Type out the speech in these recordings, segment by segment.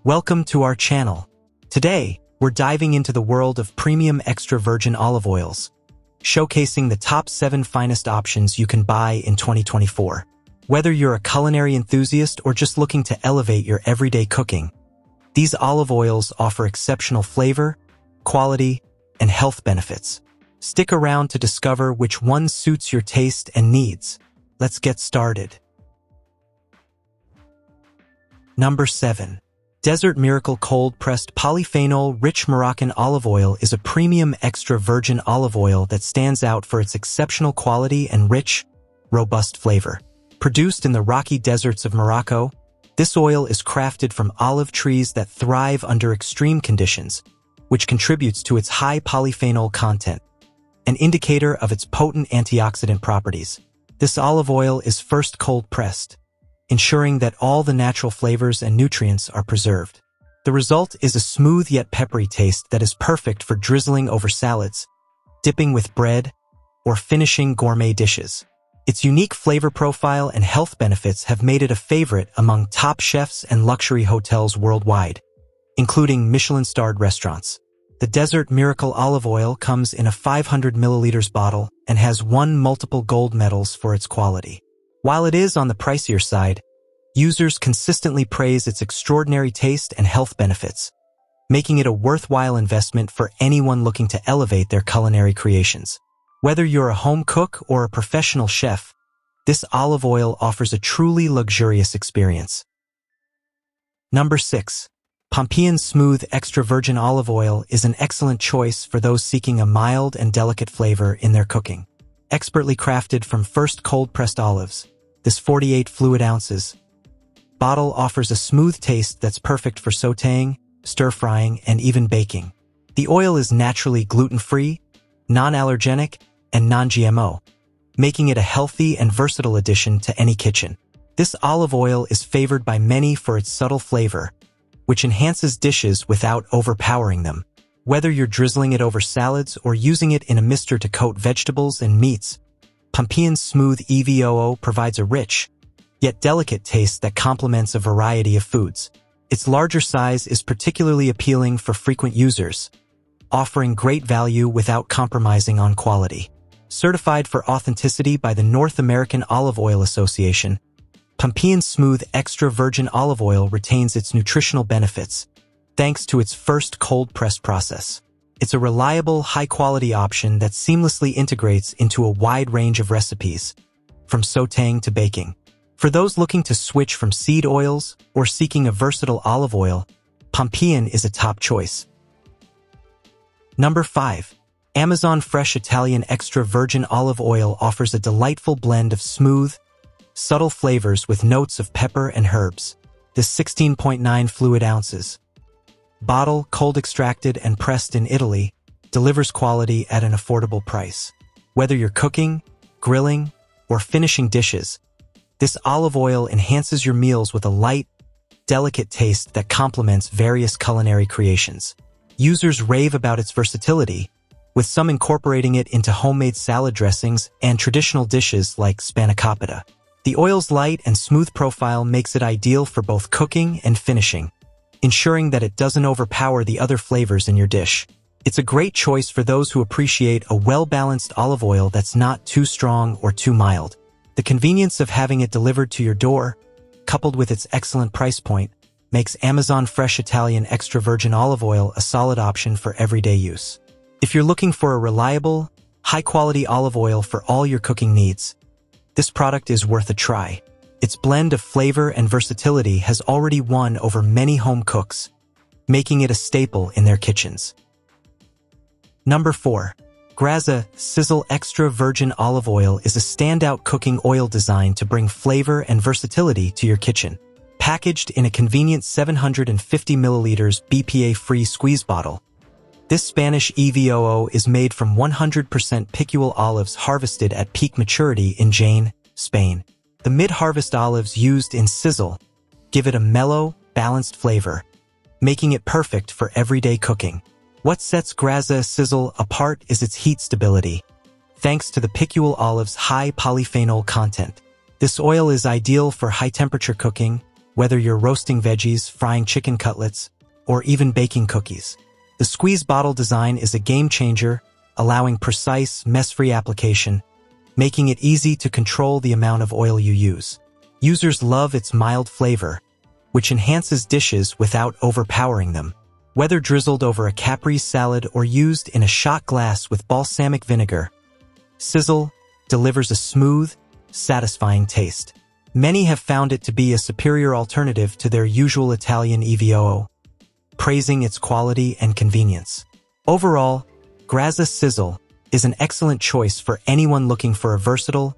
Welcome to our channel. Today, we're diving into the world of premium extra virgin olive oils, showcasing the top 7 finest options you can buy in 2024. Whether you're a culinary enthusiast or just looking to elevate your everyday cooking, these olive oils offer exceptional flavor, quality, and health benefits. Stick around to discover which one suits your taste and needs. Let's get started. Number 7. Desert Miracle Cold-Pressed Polyphenol-Rich Moroccan Olive Oil is a premium extra virgin olive oil that stands out for its exceptional quality and rich, robust flavor. Produced in the rocky deserts of Morocco, this oil is crafted from olive trees that thrive under extreme conditions, which contributes to its high polyphenol content, an indicator of its potent antioxidant properties. This olive oil is first cold-pressed, ensuring that all the natural flavors and nutrients are preserved. The result is a smooth yet peppery taste that is perfect for drizzling over salads, dipping with bread, or finishing gourmet dishes. Its unique flavor profile and health benefits have made it a favorite among top chefs and luxury hotels worldwide, including Michelin-starred restaurants. The Desert Miracle olive oil comes in a 500 milliliters bottle and has won multiple gold medals for its quality. While it is on the pricier side, users consistently praise its extraordinary taste and health benefits, making it a worthwhile investment for anyone looking to elevate their culinary creations. Whether you're a home cook or a professional chef, this olive oil offers a truly luxurious experience. Number 6. Pompeian Smooth Extra Virgin Olive Oil is an excellent choice for those seeking a mild and delicate flavor in their cooking. Expertly crafted from first cold-pressed olives, this 48 fluid ounces bottle offers a smooth taste that's perfect for sautéing, stir-frying, and even baking. The oil is naturally gluten-free, non-allergenic, and non-GMO, making it a healthy and versatile addition to any kitchen. This olive oil is favored by many for its subtle flavor, which enhances dishes without overpowering them. Whether you're drizzling it over salads or using it in a mister to coat vegetables and meats, Pompeian Smooth EVOO provides a rich, yet delicate taste that complements a variety of foods. Its larger size is particularly appealing for frequent users, offering great value without compromising on quality. Certified for authenticity by the North American Olive Oil Association, Pompeian Smooth Extra Virgin Olive Oil retains its nutritional benefits, thanks to its first cold-press process. It's a reliable, high-quality option that seamlessly integrates into a wide range of recipes, from sautéing to baking. For those looking to switch from seed oils or seeking a versatile olive oil, Pompeian is a top choice. Number 5. Amazon Fresh Italian Extra Virgin Olive Oil offers a delightful blend of smooth, subtle flavors with notes of pepper and herbs. This 16.9 fluid ounces bottle, cold extracted and pressed in Italy, delivers quality at an affordable price. Whether you're cooking, grilling, or finishing dishes, this olive oil enhances your meals with a light, delicate taste that complements various culinary creations. Users rave about its versatility, with some incorporating it into homemade salad dressings and traditional dishes like spanakopita. The oil's light and smooth profile makes it ideal for both cooking and finishing, ensuring that it doesn't overpower the other flavors in your dish. It's a great choice for those who appreciate a well-balanced olive oil that's not too strong or too mild. The convenience of having it delivered to your door, coupled with its excellent price point, makes Amazon Fresh Italian Extra Virgin Olive Oil a solid option for everyday use. If you're looking for a reliable, high-quality olive oil for all your cooking needs, this product is worth a try. Its blend of flavor and versatility has already won over many home cooks, making it a staple in their kitchens. Number 4. Graza Sizzle Extra Virgin Olive Oil is a standout cooking oil designed to bring flavor and versatility to your kitchen. Packaged in a convenient 750 milliliters BPA-free squeeze bottle, this Spanish EVOO is made from 100% picul olives harvested at peak maturity in Jaén, Spain. The mid-harvest olives used in Sizzle give it a mellow, balanced flavor, making it perfect for everyday cooking. What sets Graza Sizzle apart is its heat stability, thanks to the picul olive's high polyphenol content. This oil is ideal for high-temperature cooking, whether you're roasting veggies, frying chicken cutlets, or even baking cookies. The squeeze bottle design is a game changer, allowing precise, mess-free application, making it easy to control the amount of oil you use. Users love its mild flavor, which enhances dishes without overpowering them. Whether drizzled over a caprese salad or used in a shot glass with balsamic vinegar, Sizzle delivers a smooth, satisfying taste. Many have found it to be a superior alternative to their usual Italian EVOO, praising its quality and convenience. Overall, Graza Sizzle is an excellent choice for anyone looking for a versatile,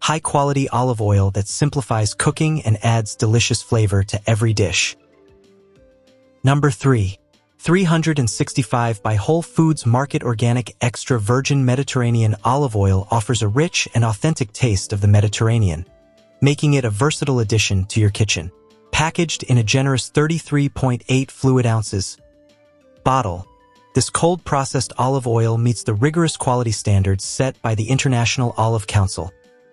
high-quality olive oil that simplifies cooking and adds delicious flavor to every dish. Number 3. 365 by Whole Foods Market Organic Extra Virgin Mediterranean Olive Oil offers a rich and authentic taste of the Mediterranean, making it a versatile addition to your kitchen. Packaged in a generous 33.8 fluid ounces bottle, this cold-processed olive oil meets the rigorous quality standards set by the International Olive Council,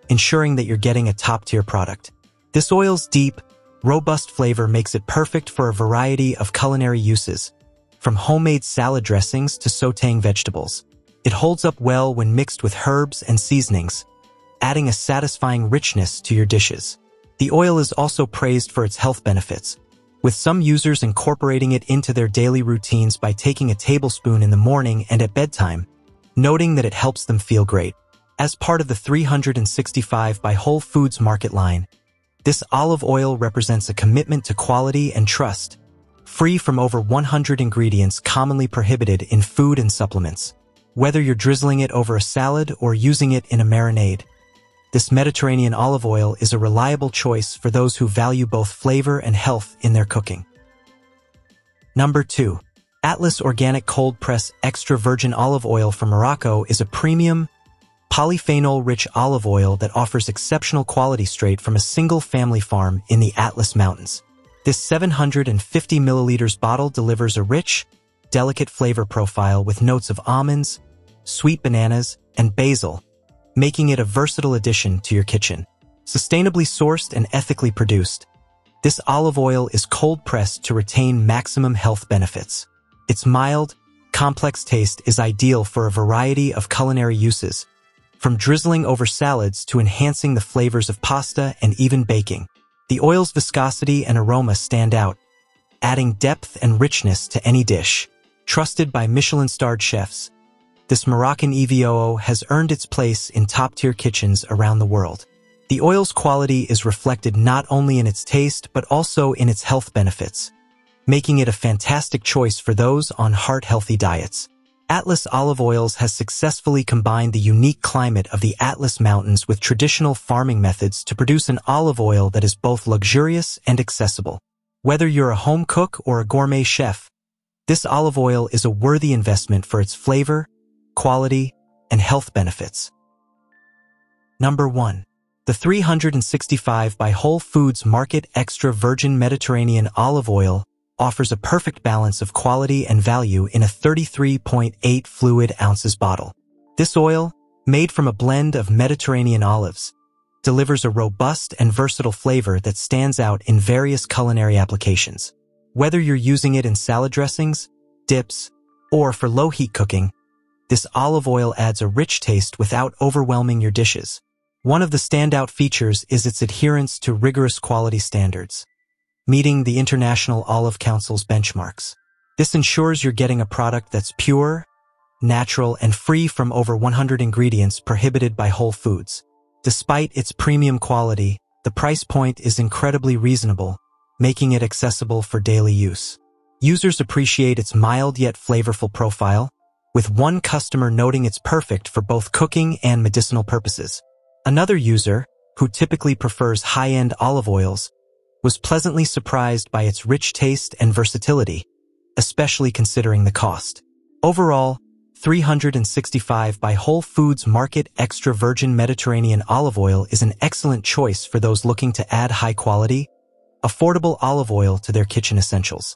ensuring that you're getting a top-tier product. This oil's deep, robust flavor makes it perfect for a variety of culinary uses, from homemade salad dressings to sautéing vegetables. It holds up well when mixed with herbs and seasonings, adding a satisfying richness to your dishes. The oil is also praised for its health benefits, with some users incorporating it into their daily routines by taking a tablespoon in the morning and at bedtime, noting that it helps them feel great. As part of the 365 by Whole Foods Market line, this olive oil represents a commitment to quality and trust, free from over 100 ingredients commonly prohibited in food and supplements. Whether you're drizzling it over a salad or using it in a marinade, this Mediterranean olive oil is a reliable choice for those who value both flavor and health in their cooking. Number 2. Atlas Organic Cold Press Extra Virgin Olive Oil from Morocco is a premium, polyphenol-rich olive oil that offers exceptional quality straight from a single family farm in the Atlas Mountains. This 750 milliliters bottle delivers a rich, delicate flavor profile with notes of almonds, sweet bananas, and basil, making it a versatile addition to your kitchen. Sustainably sourced and ethically produced, this olive oil is cold-pressed to retain maximum health benefits. Its mild, complex taste is ideal for a variety of culinary uses, from drizzling over salads to enhancing the flavors of pasta and even baking. The oil's viscosity and aroma stand out, adding depth and richness to any dish. Trusted by Michelin-starred chefs, this Moroccan EVOO has earned its place in top-tier kitchens around the world. The oil's quality is reflected not only in its taste but also in its health benefits, making it a fantastic choice for those on heart-healthy diets. Atlas Olive Oils has successfully combined the unique climate of the Atlas Mountains with traditional farming methods to produce an olive oil that is both luxurious and accessible. Whether you're a home cook or a gourmet chef, this olive oil is a worthy investment for its flavor, quality, and health benefits. Number 1. The 365 by Whole Foods Market Extra Virgin Mediterranean Olive Oil offers a perfect balance of quality and value in a 33.8 fluid ounces bottle. This oil, made from a blend of Mediterranean olives, delivers a robust and versatile flavor that stands out in various culinary applications. Whether you're using it in salad dressings, dips, or for low-heat cooking, this olive oil adds a rich taste without overwhelming your dishes. One of the standout features is its adherence to rigorous quality standards, meeting the International Olive Council's benchmarks. This ensures you're getting a product that's pure, natural, and free from over 100 ingredients prohibited by Whole Foods. Despite its premium quality, the price point is incredibly reasonable, making it accessible for daily use. Users appreciate its mild yet flavorful profile, with one customer noting it's perfect for both cooking and medicinal purposes. Another user, who typically prefers high-end olive oils, was pleasantly surprised by its rich taste and versatility, especially considering the cost. Overall, 365 by Whole Foods Market Extra Virgin Mediterranean Olive Oil is an excellent choice for those looking to add high-quality, affordable olive oil to their kitchen essentials.